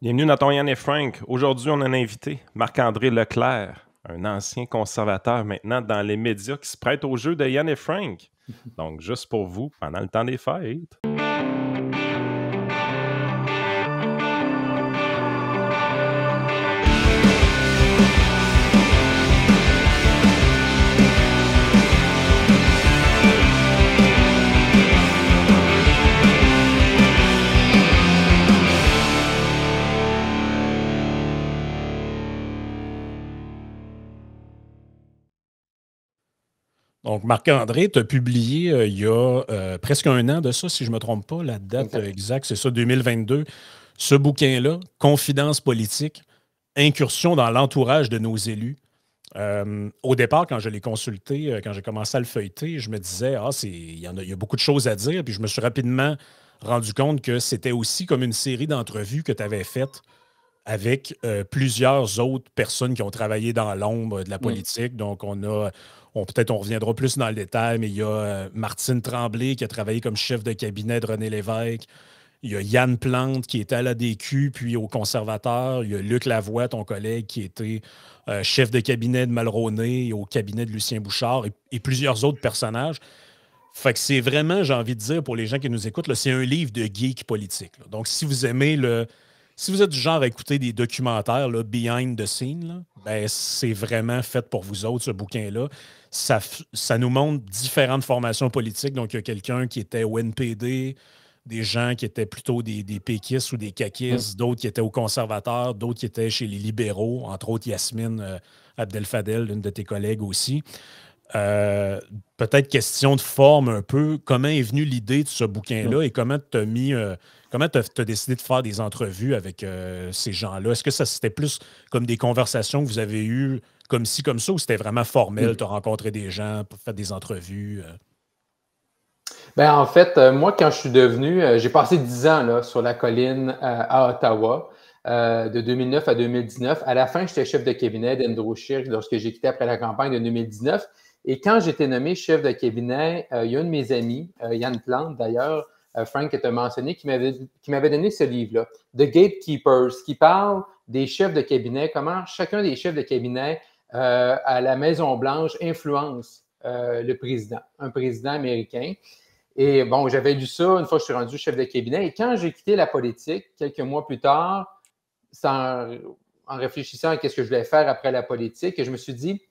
Bienvenue dans ton Yann et Frank. Aujourd'hui, on a un invité, Marc-André Leclerc, un ancien conservateur maintenant dans les médias qui se prête au jeu de Yann et Frank. Donc, juste pour vous, pendant le temps des fêtes. Donc, Marc-André, tu as publié il y a presque un an de ça, si je ne me trompe pas, la date Exact. exacte, c'est ça, 2022. Ce bouquin-là, Confidence politique, incursion dans l'entourage de nos élus. Au départ, quand je l'ai consulté, quand j'ai commencé à le feuilleter, je me disais, il y a beaucoup de choses à dire. Puis je me suis rapidement rendu compte que c'était aussi comme une série d'entrevues que tu avais faites avec plusieurs autres personnes qui ont travaillé dans l'ombre de la politique. Donc, peut-être on reviendra plus dans le détail, mais il y a Martine Tremblay qui a travaillé comme chef de cabinet de René Lévesque. Il y a Yann Plante qui était à l'ADQ puis au conservateur. Il y a Luc Lavoie, ton collègue, qui était chef de cabinet de Mulroney et au cabinet de Lucien Bouchard et plusieurs autres personnages. Fait que c'est vraiment, j'ai envie de dire, pour les gens qui nous écoutent, là, c'est un livre de geek politique. Là. Donc, si vous aimez si vous êtes du genre à écouter des documentaires là, behind the scene, là, ben, c'est vraiment fait pour vous autres, ce bouquin-là. Ça nous montre différentes formations politiques. Donc, il y a quelqu'un qui était au NPD, des gens qui étaient plutôt des péquistes ou des caquistes, d'autres qui étaient aux conservateurs, d'autres qui étaient chez les libéraux, entre autres Yasmine Abdel-Fadel, l'une de tes collègues aussi. Peut-être question de forme un peu. Comment est venue l'idée de ce bouquin-là et comment tu as décidé de faire des entrevues avec ces gens-là? Est-ce que ça c'était plus comme des conversations que vous avez eues comme ci, comme ça, ou c'était vraiment formel? Tu as rencontré des gens, fait des entrevues? Ben, en fait, moi, quand je suis devenu, j'ai passé 10 ans là, sur la colline à Ottawa, de 2009 à 2019. À la fin, j'étais chef de cabinet d'Andrew Scheer lorsque j'ai quitté après la campagne de 2019. Et quand j'ai été nommé chef de cabinet, il y a un de mes amis, Yann Plante d'ailleurs, Frank que tu as mentionné, qui m'avait donné ce livre-là, The Gatekeepers, qui parle des chefs de cabinet, comment chacun des chefs de cabinet à la Maison-Blanche influence le président, un président américain. Et bon, j'avais lu ça une fois que je suis rendu chef de cabinet. Et quand j'ai quitté la politique, quelques mois plus tard, en réfléchissant à ce que je voulais faire après la politique, je me suis dit,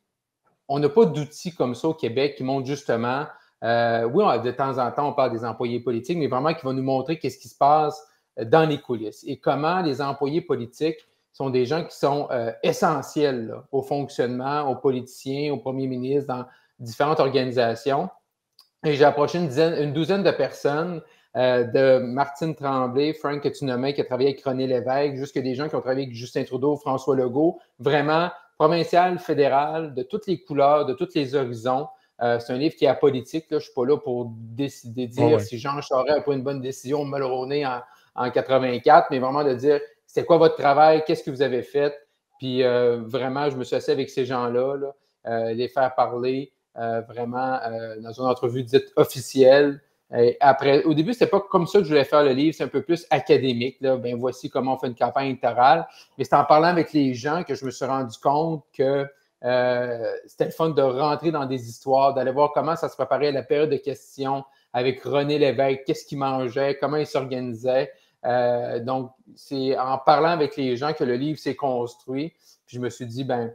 on n'a pas d'outils comme ça au Québec qui montrent justement, oui, de temps en temps, on parle des employés politiques, mais vraiment qui vont nous montrer qu'est-ce qui se passe dans les coulisses et comment les employés politiques sont des gens qui sont essentiels là, au fonctionnement, aux politiciens, aux premiers ministres, dans différentes organisations. Et j'ai approché une douzaine de personnes, de Martine Tremblay, Frank que tu nommais, qui a travaillé avec René Lévesque, jusqu'à des gens qui ont travaillé avec Justin Trudeau, François Legault, vraiment provincial, fédéral, de toutes les couleurs, de tous les horizons. C'est un livre qui est apolitique. Là. Je ne suis pas là pour décider, dire si Jean Charest a pris une bonne décision au Mulroney en 84, mais vraiment de dire c'est quoi votre travail, qu'est-ce que vous avez fait. Puis vraiment, je me suis assis avec ces gens-là, les faire parler, vraiment dans une entrevue dite officielle. Et après, au début, c'était pas comme ça que je voulais faire le livre, c'est un peu plus académique. Là. Ben, voici comment on fait une campagne électorale. Mais c'est en parlant avec les gens que je me suis rendu compte que c'était le fun de rentrer dans des histoires, d'aller voir comment ça se préparait à la période de questions avec René Lévesque, qu'est-ce qu'il mangeait, comment il s'organisait. Donc, c'est en parlant avec les gens que le livre s'est construit. Puis je me suis dit, ben,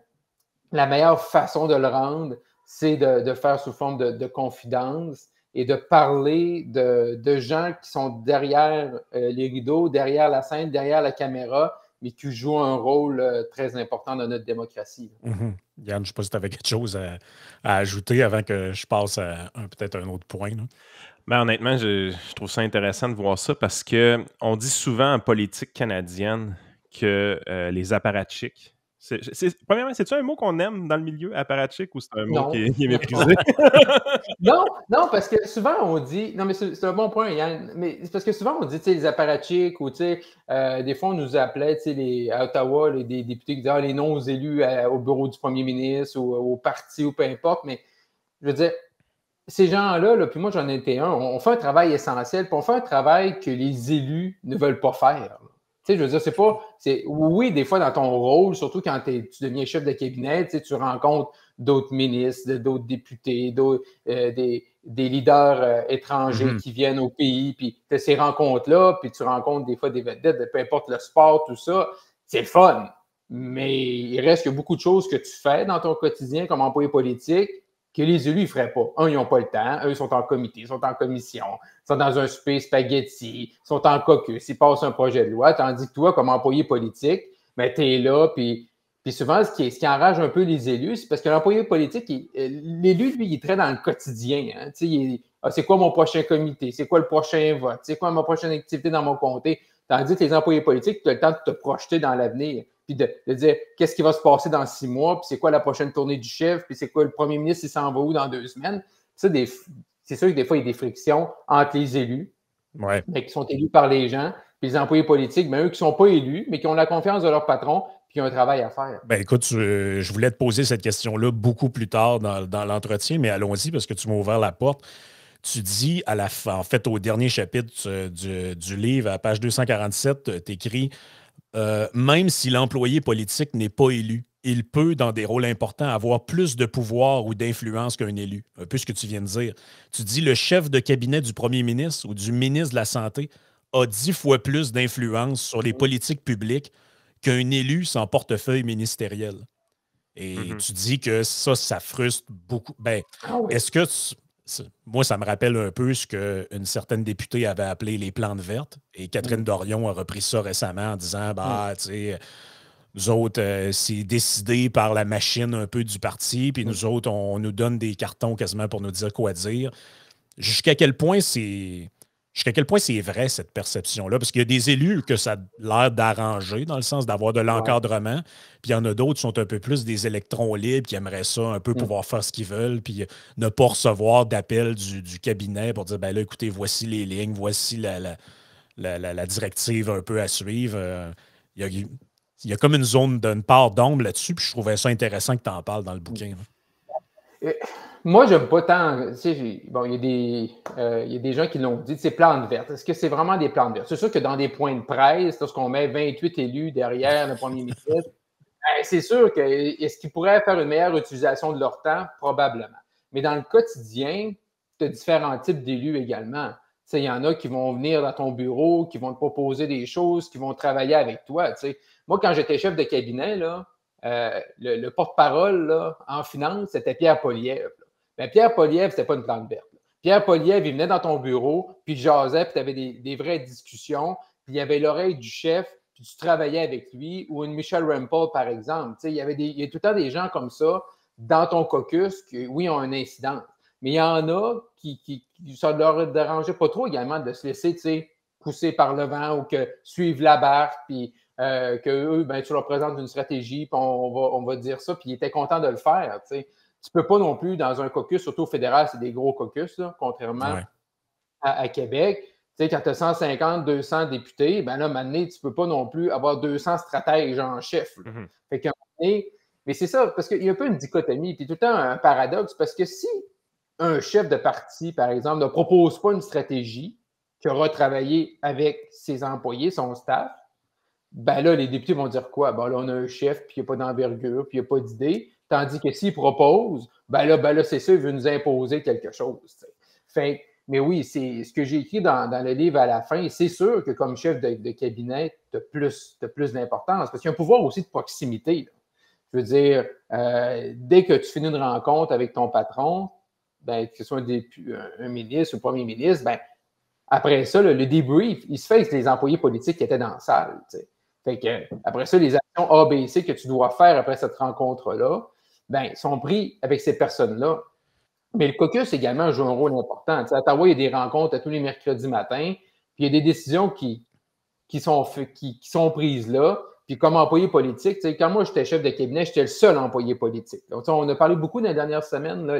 la meilleure façon de le rendre, c'est de faire sous forme de confidence et de parler de gens qui sont derrière les rideaux, derrière la scène, derrière la caméra, mais qui jouent un rôle très important dans notre démocratie. Yann, je ne sais pas si tu avais quelque chose à ajouter avant que je passe à peut-être un autre point. Là. Ben, honnêtement, je trouve ça intéressant de voir ça parce qu'on dit souvent en politique canadienne que les apparatchiks, premièrement, c'est-tu un mot qu'on aime dans le milieu, apparatchik, ou c'est un mot qui est méprisé? Non, parce que souvent on dit, non mais c'est un bon point, Yann, mais c'est parce que souvent on dit, tu sais, les apparatchiks ou, tu sais, des fois on nous appelait, tu sais, à Ottawa, des députés qui disaient les noms élus au bureau du premier ministre ou au parti ou peu importe, mais je veux dire, ces gens-là, là, puis moi j'en ai été un, on fait un travail essentiel, puis on fait un travail que les élus ne veulent pas faire. Tu sais, je veux dire, c'est pas. Oui, des fois, dans ton rôle, surtout quand tu deviens chef de cabinet, tu rencontres d'autres ministres, d'autres députés, des leaders étrangers qui viennent au pays, puis tu as ces rencontres-là, puis tu rencontres des fois des vedettes, de peu importe le sport, tout ça. C'est le fun. Mais il reste que beaucoup de choses que tu fais dans ton quotidien comme employé politique que les élus ne feraient pas. Un, ils n'ont pas le temps. Eux, ils sont en comité, ils sont en commission, ils sont dans un souper spaghetti, ils sont en caucus, ils passent un projet de loi. Tandis que toi, comme employé politique, ben, tu es là, puis souvent, ce qui enrage un peu les élus, c'est parce que l'employé politique, l'élu, lui, il est très dans le quotidien. Hein. C'est quoi mon prochain comité? C'est quoi le prochain vote? C'est quoi ma prochaine activité dans mon comté? Tandis que les employés politiques, tu as le temps de te projeter dans l'avenir, puis de dire qu'est-ce qui va se passer dans 6 mois, puis c'est quoi la prochaine tournée du chef, puis c'est quoi le premier ministre, il s'en va où dans 2 semaines. Ça, c'est sûr que des fois, il y a des frictions entre les élus, mais qui sont élus par les gens, puis les employés politiques, eux qui ne sont pas élus, mais qui ont la confiance de leur patron, puis qui ont un travail à faire. Ben écoute, je voulais te poser cette question-là beaucoup plus tard dans l'entretien, mais allons-y parce que tu m'as ouvert la porte. Tu dis à la fin, en fait, au dernier chapitre du livre, à page 247, tu écris même si l'employé politique n'est pas élu, il peut, dans des rôles importants, avoir plus de pouvoir ou d'influence qu'un élu. Un peu ce que tu viens de dire. Tu dis le chef de cabinet du premier ministre ou du ministre de la Santé a 10 fois plus d'influence sur les politiques publiques qu'un élu sans portefeuille ministériel. Et tu dis que ça frustre beaucoup. Ben, est-ce que moi, ça me rappelle un peu ce qu'une certaine députée avait appelé les plantes vertes. Et Catherine Dorion a repris ça récemment en disant tu sais, nous autres, c'est décidé par la machine un peu du parti, puis nous autres, on nous donne des cartons quasiment pour nous dire quoi dire. Jusqu'à quel point c'est vrai, cette perception-là? Parce qu'il y a des élus que ça a l'air d'arranger, dans le sens d'avoir de l'encadrement, puis il y en a d'autres qui sont un peu plus des électrons libres, qui aimeraient ça, un peu pouvoir faire ce qu'ils veulent, puis ne pas recevoir d'appel du cabinet pour dire, ben là, écoutez, voici les lignes, voici la directive un peu à suivre. Il y a comme une part d'ombre là-dessus, puis je trouvais ça intéressant que tu en parles dans le bouquin. Moi, j'aime pas tant. Bon, il y a des gens qui l'ont dit, c'est plantes vertes. Est-ce que c'est vraiment des plantes vertes? C'est sûr que dans des points de presse, lorsqu'on met 28 élus derrière le premier ministre, c'est sûr que est-ce qu'ils pourraient faire une meilleure utilisation de leur temps? Probablement. Mais dans le quotidien, tu as différents types d'élus également. Il y en a qui vont venir dans ton bureau, qui vont te proposer des choses, qui vont travailler avec toi. Moi, quand j'étais chef de cabinet, là, le porte-parole là, en finance, c'était Pierre Poilievre. Ben, Pierre Poilievre, c'était pas une plante verte. Pierre Poilievre, il venait dans ton bureau, puis il jasait, puis tu avais des vraies discussions, puis il y avait l'oreille du chef, puis tu travaillais avec lui, ou une Michelle Rempel, par exemple. Il y a tout le temps des gens comme ça dans ton caucus qui, oui, ont un incident. Mais il y en a qui ça ne leur dérangeait pas trop également de se laisser pousser par le vent ou que suivre la barque, puis qu'eux, ben, tu leur présentes une stratégie, puis on va dire ça, puis ils étaient contents de le faire. Tu ne peux pas non plus, dans un caucus, surtout au fédéral, c'est des gros caucus, là, contrairement à Québec. Tu sais, quand tu as 150, 200 députés, ben là, maintenant, tu ne peux pas non plus avoir 200 stratèges en chef. Fait qu'à un moment donné, mais c'est ça, parce qu'il y a un peu une dichotomie, puis tout le temps un paradoxe, parce que si un chef de parti, par exemple, ne propose pas une stratégie qui aura travaillé avec ses employés, son staff, ben là, les députés vont dire quoi? Ben là, on a un chef, puis il n'y a pas d'envergure, puis il n'y a pas d'idée. Tandis que s'il propose, ben là c'est ça, il veut nous imposer quelque chose. Fait, mais oui, c'est ce que j'ai écrit dans le livre à la fin. C'est sûr que comme chef de cabinet, tu as plus d'importance, parce qu'il y a un pouvoir aussi de proximité. Là. Je veux dire, dès que tu finis une rencontre avec ton patron, ben, que ce soit un ministre ou un premier ministre, ben, après ça, le débrief, il se fait avec les employés politiques qui étaient dans la salle. T'sais. Fait que, après ça, les actions A, B, C que tu dois faire après cette rencontre-là, ben, sont prises avec ces personnes-là. Mais le caucus également joue un rôle important. T'sais, à Ottawa, il y a des rencontres tous les mercredis matins, puis il y a des décisions qui sont prises là. Puis comme employé politique, quand moi j'étais chef de cabinet, j'étais le seul employé politique. Donc, on a parlé beaucoup dans les dernières semaines, là,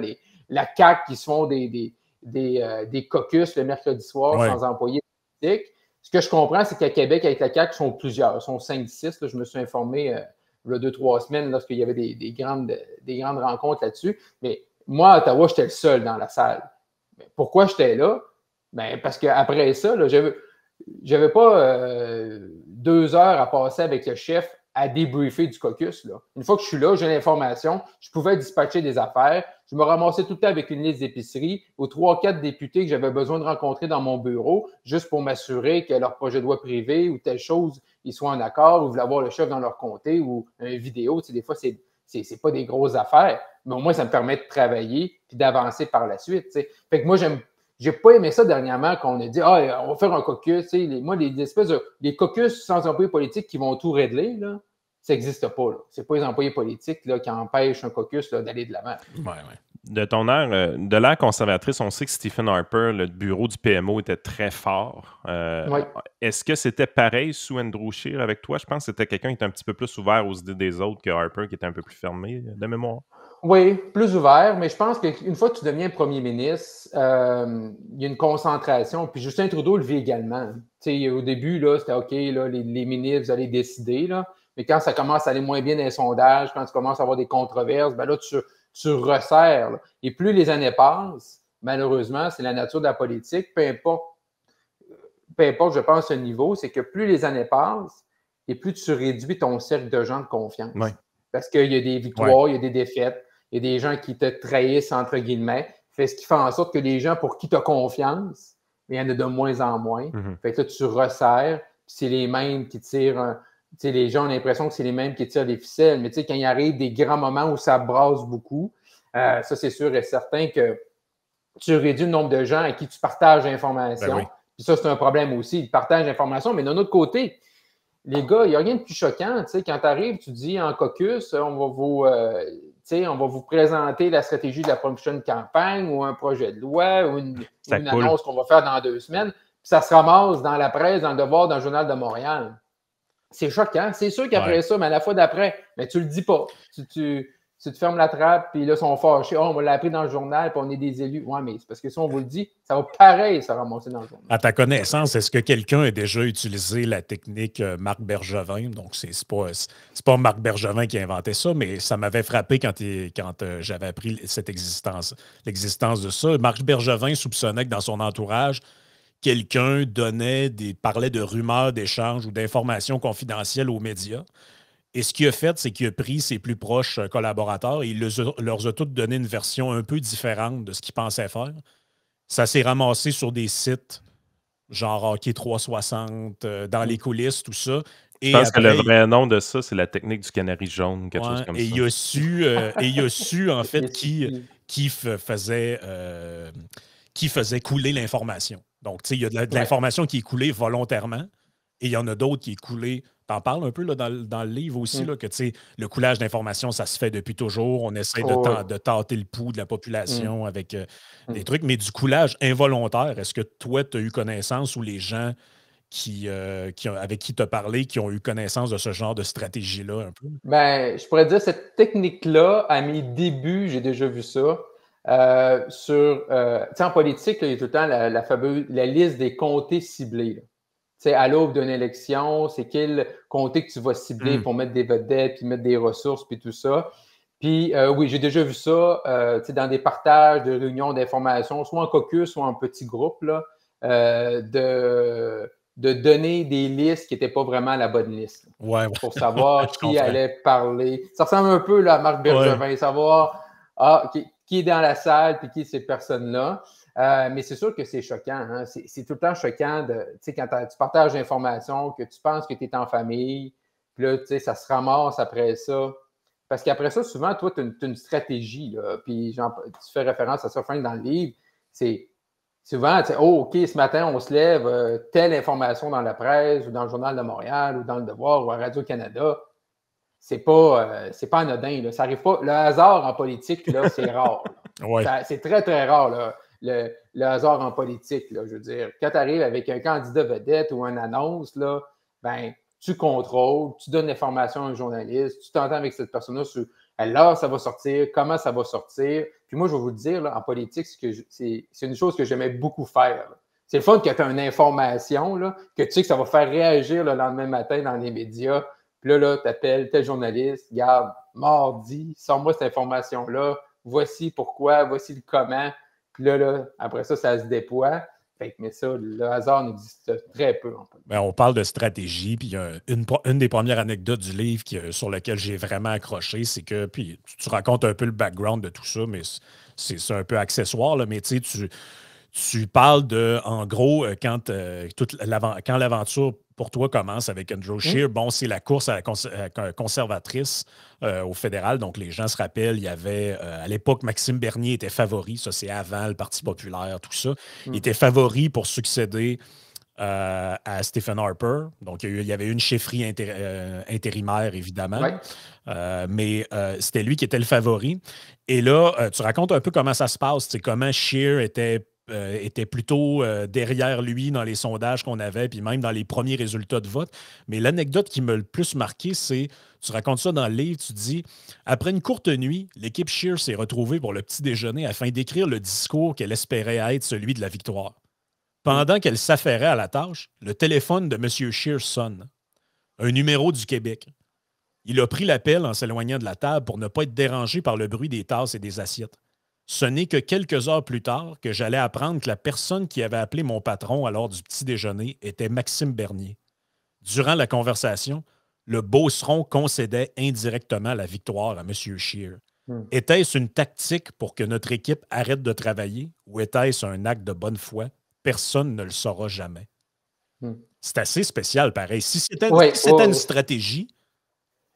la CAQ qui se font des caucus le mercredi soir sans employés politiques. Ce que je comprends, c'est qu'à Québec, avec la CAQ, ils sont plusieurs. Ils sont 5-6. Je me suis informé il y a 2-3 semaines lorsqu'il y avait des grandes rencontres là-dessus. Mais moi, à Ottawa, j'étais le seul dans la salle. Mais pourquoi j'étais là? Ben, parce qu'après ça, j'avais pas 2 heures à passer avec le chef à débriefer du caucus. Là. Une fois que je suis là, j'ai l'information, je pouvais dispatcher des affaires. Je me ramassais tout le temps avec une liste d'épicerie aux 3-4 députés que j'avais besoin de rencontrer dans mon bureau, juste pour m'assurer que leur projet de loi privé ou telle chose, ils soient en accord ou voulaient avoir le chef dans leur comté ou une vidéo. Tu sais, des fois, c'est pas des grosses affaires, mais au moins, ça me permet de travailler puis d'avancer par la suite. Tu sais. Fait que moi, j'ai pas aimé ça dernièrement qu'on a dit on va faire un caucus. Tu sais, moi, les espèces de les caucus sans employés politiques qui vont tout régler, là, ça n'existe pas. Ce n'est pas les employés politiques là, qui empêchent un caucus d'aller de l'avant. Ouais. De l'ère conservatrice, on sait que Stephen Harper, le bureau du PMO, était très fort. Oui. Est-ce que c'était pareil sous Andrew Scheer avec toi? Je pense que c'était quelqu'un qui était un petit peu plus ouvert aux idées des autres que Harper, qui était un peu plus fermé de mémoire. Oui, plus ouvert, mais je pense qu'une fois que tu deviens premier ministre, il y a une concentration. Puis Justin Trudeau le vit également. Au début, là, c'était OK, là, les ministres, vous allez décider. Là. Mais quand ça commence à aller moins bien dans les sondages, quand tu commences à avoir des controverses, ben là, tu resserres. Là. Et plus les années passent, malheureusement, c'est la nature de la politique, peu importe, je pense, le niveau, c'est que plus les années passent et plus tu réduis ton cercle de gens de confiance. Oui. Parce qu'il y a des victoires, il y a des défaites, il y a des gens qui te trahissent, entre guillemets. Fait ce qui fait en sorte que les gens pour qui tu as confiance, il y en a de moins en moins. Mm-hmm. Fait que là, tu resserres, puis c'est les mêmes qui tirent. Les gens ont l'impression que c'est les mêmes qui tirent les ficelles, mais quand il arrive des grands moments où ça brasse beaucoup, ça, c'est sûr et certain que tu réduis le nombre de gens à qui tu partages l'information. Ben oui. Puis ça, c'est un problème aussi. Ils partagent l'information, mais d'un autre côté, les gars, il n'y a rien de plus choquant. Quand tu arrives, tu dis en caucus, on va vous présenter la stratégie de la prochaine campagne ou un projet de loi ou une annonce qu'on va faire dans 2 semaines. Puis ça se ramasse dans la presse, dans le Devoir, dans le Journal de Montréal. C'est choquant. C'est sûr qu'après ça, mais à la fois d'après, mais tu le dis pas. Tu te fermes la trappe, puis là, ils sont fâchés. On va l'appeler dans le journal, puis on est des élus. Oui, mais c'est parce que si on vous le dit, ça va pareil se ramasser dans le journal. À ta connaissance, est-ce que quelqu'un a déjà utilisé la technique Marc Bergevin? Donc, c'est pas Marc Bergevin qui a inventé ça, mais ça m'avait frappé quand j'avais appris l'existence de ça. Marc Bergevin soupçonnait que dans son entourage, quelqu'un parlait de rumeurs d'échanges ou d'informations confidentielles aux médias. Et ce qu'il a fait, c'est qu'il a pris ses plus proches collaborateurs et il leur a tous donné une version un peu différente de ce qu'ils pensaient faire. Ça s'est ramassé sur des sites genre Hockey 360, dans les coulisses, tout ça. Je pense que le vrai nom de ça, c'est la technique du canari jaune, quelque chose comme ça. Et il a su en fait, qui faisait couler l'information. Donc, tu sais, il y a de l'information qui est coulée volontairement et il y en a d'autres qui est coulée. T'en parles un peu là, dans le livre aussi, là, que le coulage d'informations, ça se fait depuis toujours. On essaie de tâter le pouls de la population avec des trucs, mais du coulage involontaire, est-ce que toi, tu as eu connaissance ou les gens avec qui tu as parlé, qui ont eu connaissance de ce genre de stratégie-là un peu? Ben, je pourrais dire cette technique-là, à mes débuts, j'ai déjà vu ça. Tu sais, en politique, là, il y a tout le temps la liste des comtés ciblés. Là. À l'aube d'une élection, c'est quel comté que tu vas cibler pour mettre des vedettes, puis mettre des ressources, puis tout ça. Puis oui, j'ai déjà vu ça dans des partages de réunions d'information, soit en caucus, soit en petits groupes, là, de donner des listes qui n'étaient pas vraiment la bonne liste. Pour savoir qui allait parler. Ça ressemble un peu là, à Marc Bergevin, savoir qui est dans la salle, puis qui est ces personnes-là. Mais c'est sûr que c'est choquant. Hein? C'est tout le temps choquant quand tu partages l'information, que tu penses que tu es en famille, puis là, ça se ramasse après ça. Parce qu'après ça, souvent, toi, tu as une stratégie. Là, puis tu fais référence à ça dans le livre. C'est souvent, OK, ce matin, on se lève, telle information dans la presse ou dans le Journal de Montréal ou dans le Devoir ou à Radio-Canada. C'est pas anodin. Là. Ça arrive pas. Le hasard en politique, là, c'est rare. C'est très, très rare. Là. Le hasard en politique, là, je veux dire. Quand tu arrives avec un candidat vedette ou une annonce, là, ben, tu contrôles, tu donnes l'information à un journaliste, tu t'entends avec cette personne-là sur à l'heure ça va sortir, comment ça va sortir. Puis moi, je vais vous le dire, là, en politique, c'est une chose que j'aimais beaucoup faire. Là. C'est le fun que tu as une information, là, que tu sais que ça va faire réagir le lendemain matin dans les médias. Puis là tu appelles tel journaliste, regarde, mardi, sors-moi cette information-là, voici pourquoi, voici le comment. Puis là, après ça se déploie. Mais ça, le hasard n'existe très peu. En fait. On parle de stratégie, puis une des premières anecdotes du livre sur laquelle j'ai vraiment accroché, c'est que, puis tu racontes un peu le background de tout ça, mais c'est un peu accessoire, là, mais tu parles de, en gros, quand l'aventure pour toi commence avec Andrew Scheer, bon, c'est la course à la conservatrice au fédéral. Donc, les gens se rappellent, il y avait, à l'époque, Maxime Bernier était favori. Ça, c'est avant le Parti populaire, tout ça. Il était favori pour succéder à Stephen Harper. Donc, il y avait une chefferie intérimaire, évidemment. Ouais. Mais c'était lui qui était le favori. Et là, tu racontes un peu comment ça se passe, comment Scheer était plutôt derrière lui dans les sondages qu'on avait, puis même dans les premiers résultats de vote. Mais l'anecdote qui m'a le plus marqué, c'est, tu racontes ça dans le livre, tu dis, après une courte nuit, l'équipe Scheer s'est retrouvée pour le petit déjeuner afin d'écrire le discours qu'elle espérait être celui de la victoire. Pendant qu'elle s'affairait à la tâche, le téléphone de M. Scheer sonne. Un numéro du Québec. Il a pris l'appel en s'éloignant de la table pour ne pas être dérangé par le bruit des tasses et des assiettes. Ce n'est que quelques heures plus tard que j'allais apprendre que la personne qui avait appelé mon patron à l'heure du petit déjeuner était Maxime Bernier. Durant la conversation, le Beauceron concédait indirectement la victoire à M. Scheer. Était-ce une tactique pour que notre équipe arrête de travailler ou était-ce un acte de bonne foi? Personne ne le saura jamais. C'est assez spécial, pareil. Si c'était une stratégie,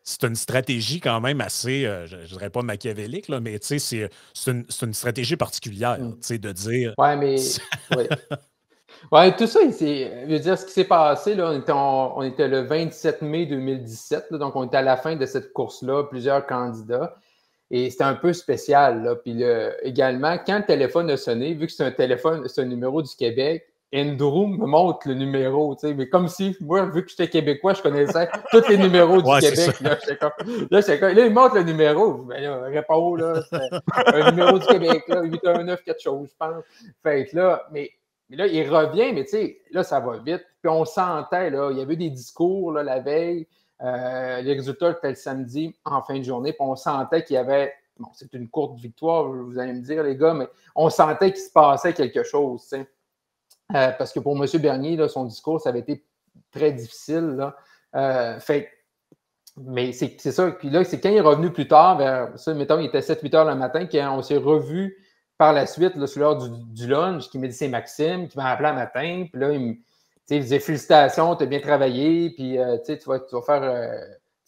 c'est une stratégie quand même assez, je ne dirais pas machiavélique, là, mais c'est une stratégie particulière, de dire... Oui, mais... tout ça, je veux dire, ce qui s'est passé, là, on était le 27 mai 2017, là, donc on était à la fin de cette course-là, plusieurs candidats, et c'était un peu spécial. Là. Puis également, quand le téléphone a sonné, vu que c'est un numéro du Québec, Andrew me montre le numéro, tu sais, mais comme si, moi, vu que j'étais québécois, je connaissais tous les numéros du Québec. Là, il montre le numéro. Ben là, réponds, là, c'est un numéro du Québec, là, 819 quelque chose, je pense. Fait que là, mais là, il revient, mais tu sais, là, ça va vite. Puis on sentait, là, il y avait des discours, là, la veille. Les résultats étaient le samedi en fin de journée, puis on sentait qu'il y avait... Bon, c'est une courte victoire, vous allez me dire, les gars, mais on sentait qu'il se passait quelque chose, tu sais. Parce que pour M. Bernier, là, son discours, ça avait été très difficile. Là. Mais c'est ça. Puis là, c'est quand il est revenu plus tard, vers ça, mettons, il était 7-8 heures le matin, qu'on s'est revu par la suite, là, sur l'heure du lunch, qui m'a dit c'est Maxime, qui m'a appelé un matin. Puis là, il disait félicitations, tu as bien travaillé, puis tu vas faire.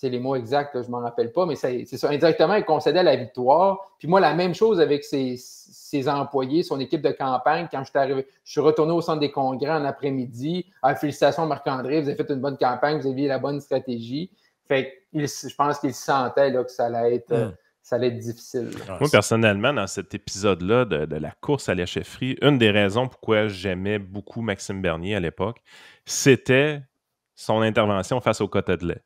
Les mots exacts, là, je ne m'en rappelle pas, mais c'est ça. Indirectement, il concédait la victoire. Puis moi, la même chose avec ses employés, son équipe de campagne. Quand je suis retourné au centre des congrès en après-midi. Félicitations, Marc-André, vous avez fait une bonne campagne, vous aviez la bonne stratégie. Fait je pense qu'il sentait là, que ça allait être difficile. Moi, personnellement, dans cet épisode-là de la course à la chefferie, une des raisons pourquoi j'aimais beaucoup Maxime Bernier à l'époque, c'était son intervention face au quota de lait.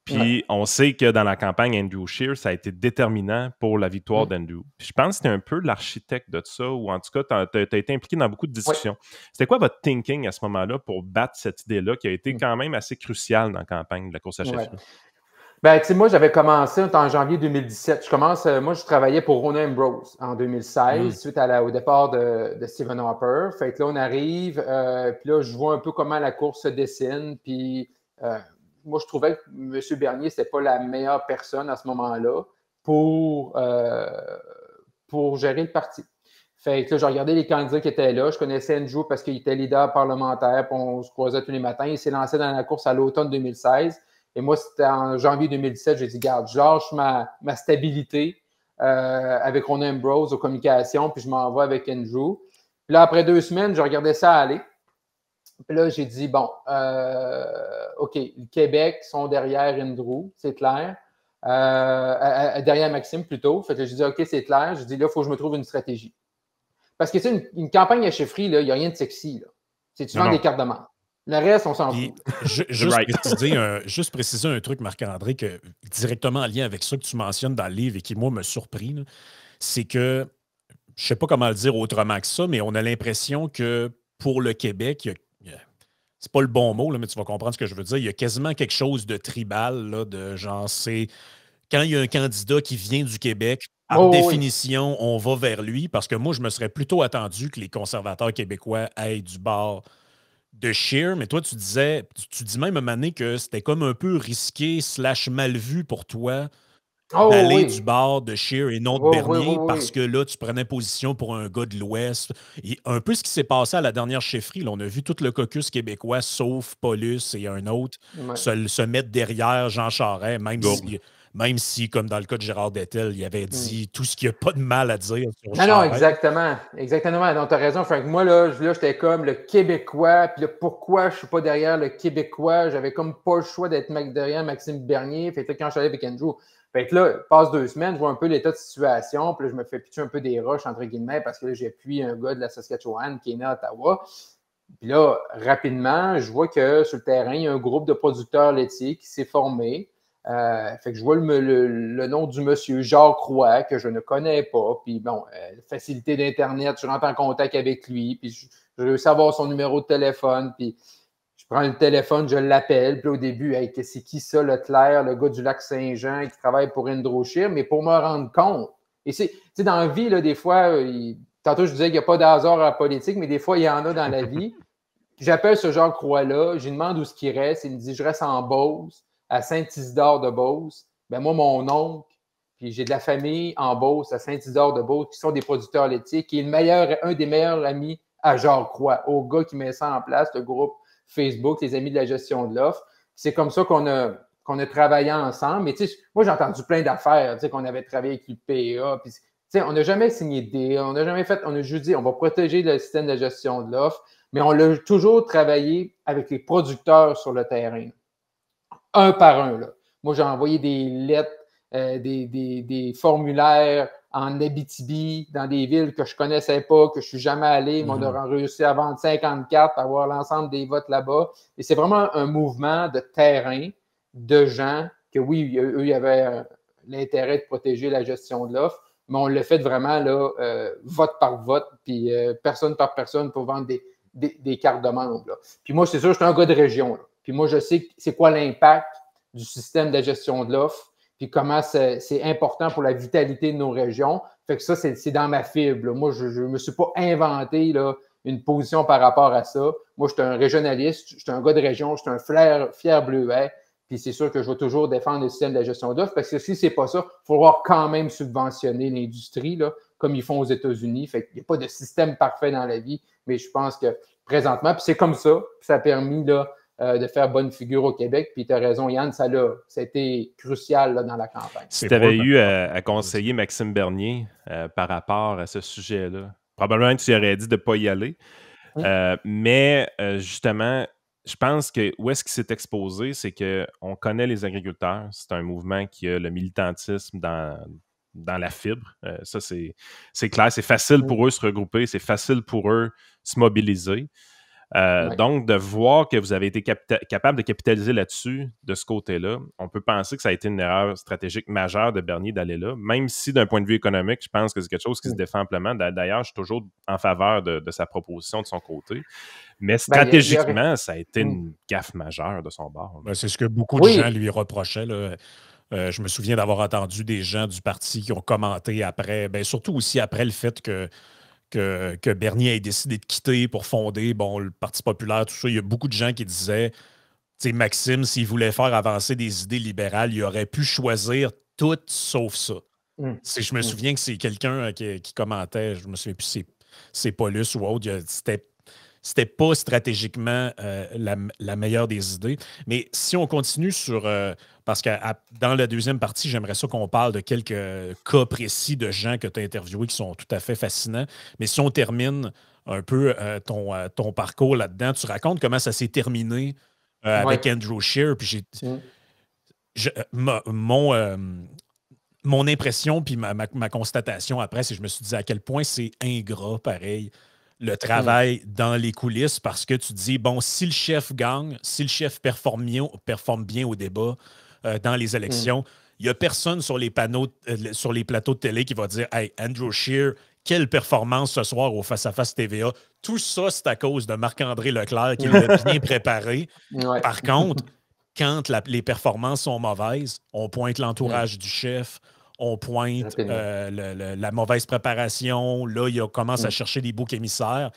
Puis on sait que dans la campagne Andrew Scheer, ça a été déterminant pour la victoire d'Andrew. Puis je pense que c'était un peu l'architecte de ça, ou en tout cas, tu as été impliqué dans beaucoup de discussions. C'était quoi votre thinking à ce moment-là pour battre cette idée-là qui a été quand même assez cruciale dans la campagne de la course à chefferie? Ben, tu sais, moi, j'avais commencé en janvier 2017. Moi, je travaillais pour Rona Ambrose en 2016, suite au départ de Stephen Harper. Fait que là, on arrive, puis là, je vois un peu comment la course se dessine, puis... moi, je trouvais que M. Bernier, ce n'était pas la meilleure personne à ce moment-là pour gérer le parti. Fait que là, j'ai regardé les candidats qui étaient là. Je connaissais Andrew parce qu'il était leader parlementaire, puis on se croisait tous les matins. Il s'est lancé dans la course à l'automne 2016. Et moi, c'était en janvier 2017. J'ai dit, garde, je lâche ma stabilité avec Rona Ambrose aux communications, puis je m'en vais avec Andrew. Puis là, après 2 semaines, je regardais ça aller. Puis là, j'ai dit, bon, OK, le Québec sont derrière Andrew, c'est clair. Derrière Maxime, plutôt. Fait que j'ai dit, OK, c'est clair. J'ai dit, là, il faut que je me trouve une stratégie. Parce que c'est une campagne à chefferie, il n'y a rien de sexy. Là. Tu vends des cartes de membre. Le reste, on s'en fout. Juste préciser un truc, Marc-André, que directement en lien avec ça que tu mentionnes dans le livre et qui, moi, me surpris, c'est que, je ne sais pas comment le dire autrement que ça, mais on a l'impression que pour le Québec, c'est pas le bon mot, là, mais tu vas comprendre ce que je veux dire. Il y a quasiment quelque chose de tribal, là, de genre, c'est quand il y a un candidat qui vient du Québec, par Oh, oui. définition, on va vers lui parce que moi, je me serais plutôt attendu que les conservateurs québécois aillent du bord de Scheer. Mais toi, tu dis même à un moment donné que c'était comme un peu risqué / mal vu pour toi Oh, d'aller du oui. bord de Scheer et non de Oui, oui, oui, Bernier parce oui. que là, tu prenais position pour un gars de l'Ouest. Et un peu ce qui s'est passé à la dernière chefferie. Là, on a vu tout le caucus québécois, sauf Paulus et un autre, Ouais. se mettre derrière Jean Charest, Gourde. même si, comme dans le cas de Gérard Dettel, il avait Mm. dit tout ce qu'il n'y a pas de mal à dire sur Non, non, Charest. exactement. Exactement. Donc, tu as raison, Frank. Moi, là, j'étais comme le Québécois. Puis là, pourquoi je ne suis pas derrière le Québécois? J'avais comme pas le choix d'être derrière Maxime Bernier. Fait que là, quand je suis allé avec Andrew, fait que là, passe 2 semaines, je vois un peu l'état de situation. Puis là, je me fais pitcher un peu des roches, entre guillemets, parce que là, j'appuie un gars de la Saskatchewan qui est né à Ottawa. Puis là, rapidement, je vois que sur le terrain, il y a un groupe de producteurs laitiers qui s'est formé. Fait que je vois le nom du monsieur Jacques Roy, que je ne connais pas. Puis bon, facilité d'Internet, je rentre en contact avec lui. Puis je réussis à avoir son numéro de téléphone. Puis je prends le téléphone, je l'appelle. Puis au début, hey, c'est qui ça, Leclerc, le gars du lac Saint-Jean qui travaille pour Indrochir? Mais pour me rendre compte. Et c'est, tu sais, dans la vie, là, des fois, tantôt je disais qu'il n'y a pas d'hasard à la politique, mais des fois, il y en a dans la vie. J'appelle ce Jacques Roy-là, je lui demande où ce qu'il reste. Il me dit, je reste en Beauce, à Saint-Isidore-de-Beauce. Ben moi, mon oncle, puis j'ai de la famille en Beauce, à Saint-Isidore-de-Beauce, qui sont des producteurs laitiers, qui est un des meilleurs amis à Jacques Roy, au gars qui met ça en place, le groupe Facebook, les Amis de la gestion de l'offre. C'est comme ça qu'on a travaillé ensemble. Mais tu sais, moi, j'ai entendu plein d'affaires, tu sais, qu'on avait travaillé avec l'UPA, puis on n'a jamais signé de deal, on n'a jamais fait, on a juste dit, on va protéger le système de gestion de l'offre, mais on l'a toujours travaillé avec les producteurs sur le terrain, un par un. Là. Moi, j'ai envoyé des lettres, des formulaires en Abitibi, dans des villes que je ne connaissais pas, que je ne suis jamais allé, mais on a réussi à vendre 54, avoir l'ensemble des votes là-bas. Et c'est vraiment un mouvement de terrain, de gens que, oui, eux, il y avait l'intérêt de protéger la gestion de l'offre, mais on l'a fait vraiment là, vote par vote, puis personne par personne pour vendre des cartes de membres. Là. Puis moi, c'est sûr, je suis un gars de région. Là. Puis moi, je sais c'est quoi l'impact du système de gestion de l'offre, puis comment c'est important pour la vitalité de nos régions. Fait que ça, c'est dans ma fibre. Là. Moi, je ne me suis pas inventé là, une position par rapport à ça. Moi, je suis un régionaliste, je suis un gars de région, je suis un fier bleuet. Puis c'est sûr que je vais toujours défendre le système de la gestion d'offres parce que si c'est pas ça, il faudra quand même subventionner l'industrie, là, comme ils font aux États-Unis. Fait qu'il n'y a pas de système parfait dans la vie, mais je pense que présentement, puis c'est comme ça, puis ça a permis là, de faire bonne figure au Québec. Puis tu as raison, Yann, ça a été crucial là, dans la campagne. Si tu avais eu à conseiller Maxime Bernier par rapport à ce sujet-là, probablement que tu lui aurais dit de ne pas y aller. Mais justement, je pense que où est-ce qu'il s'est exposé, c'est qu'on connaît les agriculteurs. C'est un mouvement qui a le militantisme dans la fibre. Ça, c'est clair. C'est facile pour eux de se regrouper. C'est facile pour eux de se mobiliser. Donc, de voir que vous avez été capable de capitaliser là-dessus, de ce côté-là, on peut penser que ça a été une erreur stratégique majeure de Bernier d'aller là, même si d'un point de vue économique, je pense que c'est quelque chose qui se défend amplement. D'ailleurs, je suis toujours en faveur de sa proposition de son côté. Mais stratégiquement, ça a été une gaffe majeure de son bord. Ben, c'est ce que beaucoup de gens lui reprochaient. Là. Je me souviens d'avoir entendu des gens du parti qui ont commenté après, ben, surtout aussi après le fait que Bernier ait décidé de quitter pour fonder le Parti populaire, tout ça. Il y a beaucoup de gens qui disaient, tu sais, Maxime, s'il voulait faire avancer des idées libérales, il aurait pu choisir tout sauf ça. Je me souviens que c'est quelqu'un qui commentait, je me souviens plus si c'est Paulus ou autre, c'était pas stratégiquement la meilleure des idées. Mais si on continue sur... parce que dans la deuxième partie, j'aimerais ça qu'on parle de quelques cas précis de gens que tu as interviewés qui sont tout à fait fascinants. Mais si on termine un peu ton parcours là-dedans, tu racontes comment ça s'est terminé avec Andrew Scheer. Puis mon impression puis ma constatation après, c'est que je me suis dit à quel point c'est ingrat, pareil, le travail dans les coulisses, parce que tu dis, bon, si le chef gagne, si le chef performe bien au débat dans les élections, il n'y a personne sur les panneaux, sur les plateaux de télé qui va dire, hey, Andrew Scheer, quelle performance ce soir au Face-à-Face TVA. Tout ça, c'est à cause de Marc-André Leclerc qui l'a bien préparé. Par contre, quand les performances sont mauvaises, on pointe l'entourage du chef, on pointe la mauvaise préparation. Là, il commence à chercher des boucs émissaires.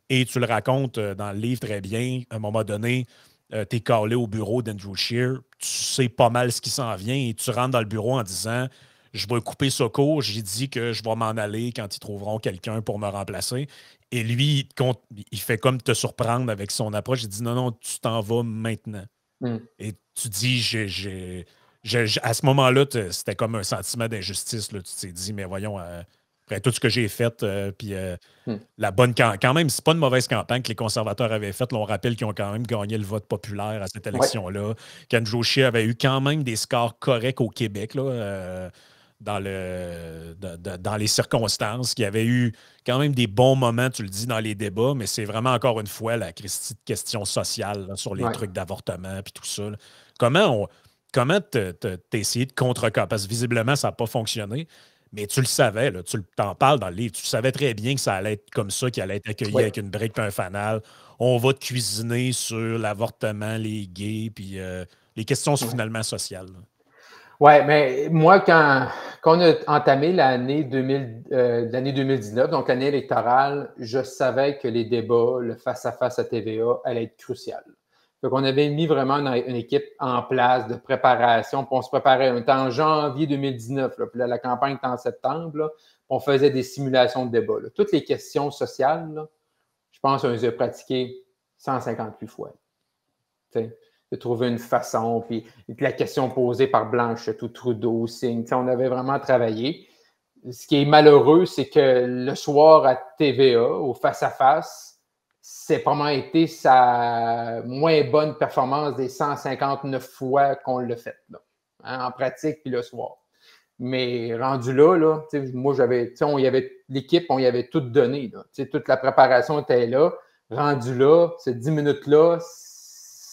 Et tu le racontes dans le livre très bien. À un moment donné, tu es calé au bureau d'Andrew Scheer. Tu sais pas mal ce qui s'en vient et tu rentres dans le bureau en disant « Je vais couper ce cours. J'ai dit que je vais m'en aller quand ils trouveront quelqu'un pour me remplacer. » Et lui, il fait comme te surprendre avec son approche. Il dit « Non, non, tu t'en vas maintenant. » Et tu dis, à ce moment-là, c'était comme un sentiment d'injustice. Là. Tu t'es dit, mais voyons, après tout ce que j'ai fait, puis la bonne quand même, c'est pas une mauvaise campagne que les conservateurs avaient faite. On rappelle qu'ils ont quand même gagné le vote populaire à cette élection-là. Qu'Andrew Scheer avait eu quand même des scores corrects au Québec, là, dans les circonstances, qu'il y avait eu quand même des bons moments, tu le dis, dans les débats, mais c'est vraiment, encore une fois, la question sociale là, sur les trucs d'avortement et tout ça. Là. Comment t'as essayé de contrecarrer? Parce que visiblement, ça n'a pas fonctionné, mais tu le savais, là, tu t'en parles dans le livre, tu savais très bien que ça allait être comme ça, qu'il allait être accueilli avec une brique et un fanal. On va te cuisiner sur l'avortement, les gays, puis les questions finalement sociales. Là. Oui, mais moi, quand on a entamé l'année 2019, donc l'année électorale, je savais que les débats, le face-à-face à TVA, allaient être crucial. Donc, on avait mis vraiment une équipe en place de préparation. Puis on se préparait. On était en janvier 2019. Là, puis là, la campagne était en septembre. Là, on faisait des simulations de débats. Là. Toutes les questions sociales, là, je pense qu'on les a pratiquées 158 fois. T'sais. De trouver une façon, puis la question posée par Blanchette ou Trudeau, Signe, on avait vraiment travaillé. Ce qui est malheureux, c'est que le soir à TVA, au face-à-face, c'est probablement été sa moins bonne performance des 159 fois qu'on l'a fait, là, hein, en pratique, puis le soir. Mais rendu là moi, l'équipe, on y avait tout donné. Là, toute la préparation était là. Rendu là, ces 10 minutes-là,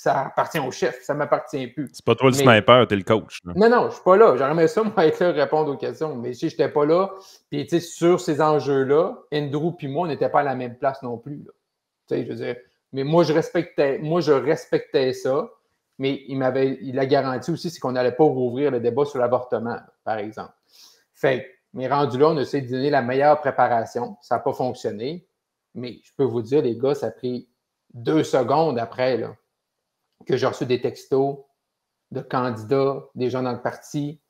ça appartient au chef, ça ne m'appartient plus. C'est pas toi le sniper, t'es le coach. Là. Non, je ne suis pas là. J'aurais aimé ça, moi, être là, répondre aux questions. Mais si je n'étais pas là, puis sur ces enjeux-là, Andrew puis moi, on n'était pas à la même place non plus. Là. Je veux dire, mais moi, je respectais ça, mais il a garanti aussi, c'est qu'on n'allait pas rouvrir le débat sur l'avortement, par exemple. Mais rendu là, on a essayé de donner la meilleure préparation. Ça n'a pas fonctionné. Mais je peux vous dire, les gars, ça a pris 2 secondes après, là, que j'ai reçu des textos de candidats, des gens dans le parti,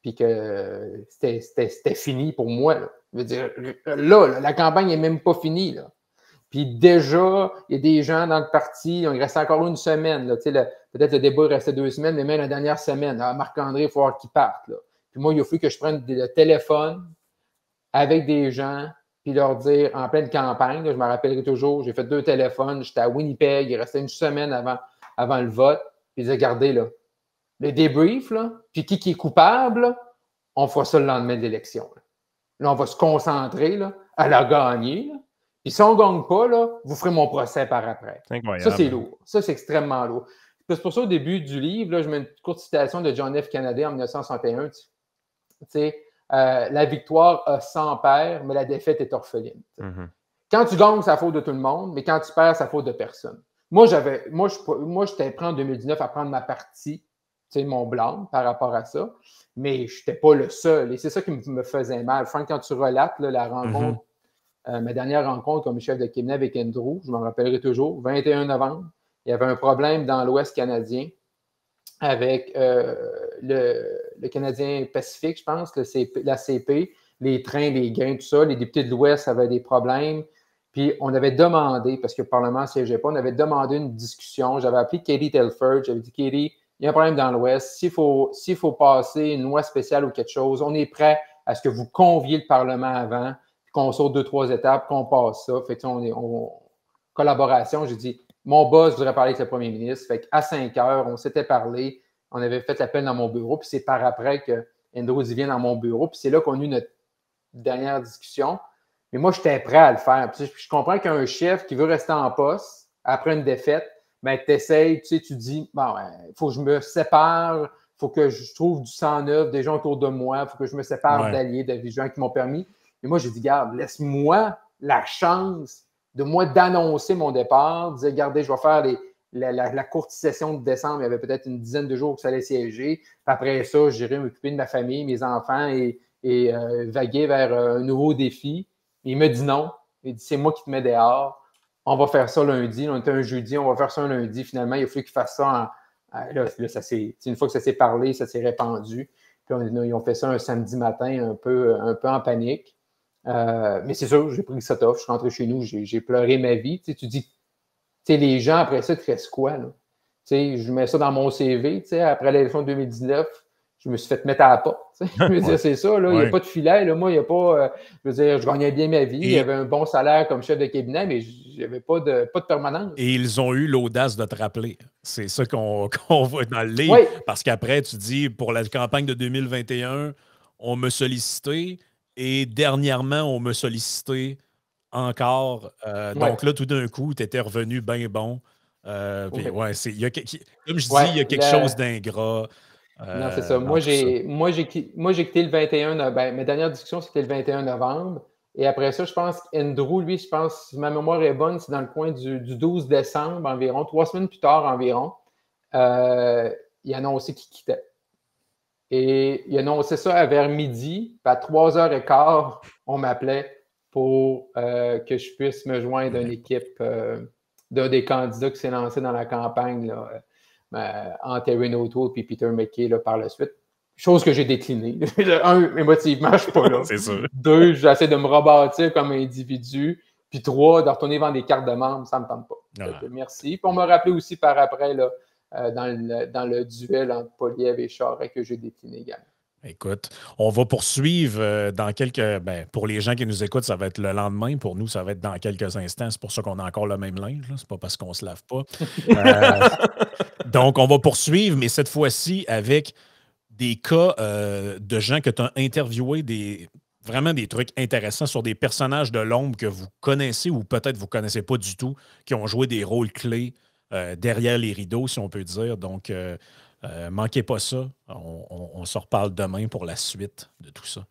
puis que c'était fini pour moi. Là. Je veux dire, là, la campagne n'est même pas finie. Là. Puis déjà, il y a des gens dans le parti, il restait encore une semaine. Là, peut-être le débat restait 2 semaines, mais même la dernière semaine, Marc-André, il faut voir qu'il parte. Là. Puis moi, il a fallu que je prenne le téléphone avec des gens, puis leur dire, en pleine campagne, là, je me rappellerai toujours, j'ai fait 2 téléphones, j'étais à Winnipeg, il restait une semaine avant le vote, puis ils disaient, regardez, là, le débrief, là, puis qui est coupable, là, on fera ça le lendemain de l'élection. Là, on va se concentrer là, à la gagner. Là. Puis si on ne gagne pas, là, vous ferez mon procès par après. C'est incroyable. Ça, c'est lourd. Ça, c'est extrêmement lourd. C'est pour ça, au début du livre, là, je mets une courte citation de John F. Kennedy en 1961. La victoire a 100 pères, mais la défaite est orpheline. Quand tu gagnes, c'est la faute de tout le monde, mais quand tu perds, c'est la faute de personne. Moi, j'étais prêt en 2019 à prendre ma partie, mon blâme par rapport à ça, mais je n'étais pas le seul. Et c'est ça qui me faisait mal. Frank, quand tu relates là, la rencontre, ma dernière rencontre comme chef de cabinet avec Andrew, je m'en rappellerai toujours, 21 novembre, il y avait un problème dans l'Ouest canadien avec le Canadien Pacifique, je pense, la CP, les trains, les gains, tout ça. Les députés de l'Ouest avaient des problèmes. Puis on avait demandé, parce que le Parlement ne siégeait pas, on avait demandé une discussion. J'avais appelé Katie Telford, j'avais dit, Katie, il y a un problème dans l'Ouest. S'il faut passer une loi spéciale ou quelque chose, on est prêt à ce que vous conviez le Parlement avant, qu'on saute 2-3 étapes, qu'on passe ça. Fait que collaboration, j'ai dit, mon boss voudrait parler avec le premier ministre. Fait qu'à 5 heures, on s'était parlé. On avait fait l'appel dans mon bureau. Puis c'est par après que Andrew vient dans mon bureau. Puis c'est là qu'on a eu notre dernière discussion. Mais moi, j'étais prêt à le faire. Puis je comprends qu'un chef qui veut rester en poste après une défaite, ben, t'essayes, tu dis, bon, il faut que je me sépare, il faut que je trouve du sang neuf, des gens autour de moi, il faut que je me sépare d'alliés, des gens qui m'ont permis. Mais moi, j'ai dit, garde, laisse-moi la chance de moi d'annoncer mon départ, de dire, regardez, je vais faire la courte session de décembre, il y avait peut-être une dizaine de jours que ça allait siéger. Puis après ça, j'irais m'occuper de ma famille, mes enfants et vaguer vers un nouveau défi. Il me dit non. Il dit, c'est moi qui te mets dehors. On va faire ça lundi. On était un jeudi, on va faire ça un lundi. Finalement, il a fallu qu'il fasse ça là, une fois que ça s'est parlé, ça s'est répandu. Puis ils ont fait ça un samedi matin un peu en panique. Mais c'est sûr, j'ai pris ça tough. Je suis rentré chez nous, j'ai pleuré ma vie. Tu dis, les gens, après ça, ils te restent quoi? Là? Je mets ça dans mon CV. Après l'élection de 2019, je me suis fait mettre à la porte. Je veux dire, c'est ça. Il n'y a pas de filet. Là. Moi, il n'y a pas. Je veux dire, je gagnais bien ma vie. Il y avait un bon salaire comme chef de cabinet, mais je n'avais pas de permanence. Et ils ont eu l'audace de te rappeler. C'est ça qu'on voit dans le livre. Oui. Parce qu'après, tu dis, pour la campagne de 2021, on m'a sollicité et dernièrement, on m'a sollicité encore. Donc là, tout d'un coup, tu étais revenu bien bon. Puis, comme je dis, il y a quelque chose d'ingrat. Non, c'est ça. Moi, j'ai quitté le 21 novembre. Ma dernière discussion, c'était le 21 novembre. Et après ça, je pense qu'Andrew, lui, je pense, si ma mémoire est bonne, c'est dans le coin du 12 décembre environ, 3 semaines plus tard environ. Il annonçait qu'il quittait. Et il annonçait ça vers midi. À 3h15, on m'appelait pour que je puisse me joindre à une équipe d'un des candidats qui s'est lancé dans la campagne là, entre Erin O'Toole et Peter MacKay là, par la suite. Chose que j'ai déclinée. Un, émotivement, je ne suis pas là. C'est sûr. 2, j'essaie de me rebâtir comme individu. Puis 3, de retourner vendre des cartes de membres, ça ne me tente pas. Donc, merci. Puis on m'a rappelé aussi par après là, dans le duel entre Poilievre et Charest que j'ai décliné également. Écoute, on va poursuivre dans quelques... pour les gens qui nous écoutent, ça va être le lendemain. Pour nous, ça va être dans quelques instants. C'est pour ça qu'on a encore le même linge. C'est pas parce qu'on ne se lave pas. Donc, on va poursuivre, mais cette fois-ci avec des cas de gens que tu as interviewés, vraiment des trucs intéressants sur des personnages de l'ombre que vous connaissez ou peut-être vous ne connaissez pas du tout, qui ont joué des rôles clés derrière les rideaux, si on peut dire. Donc, manquez pas ça. On se reparle demain pour la suite de tout ça.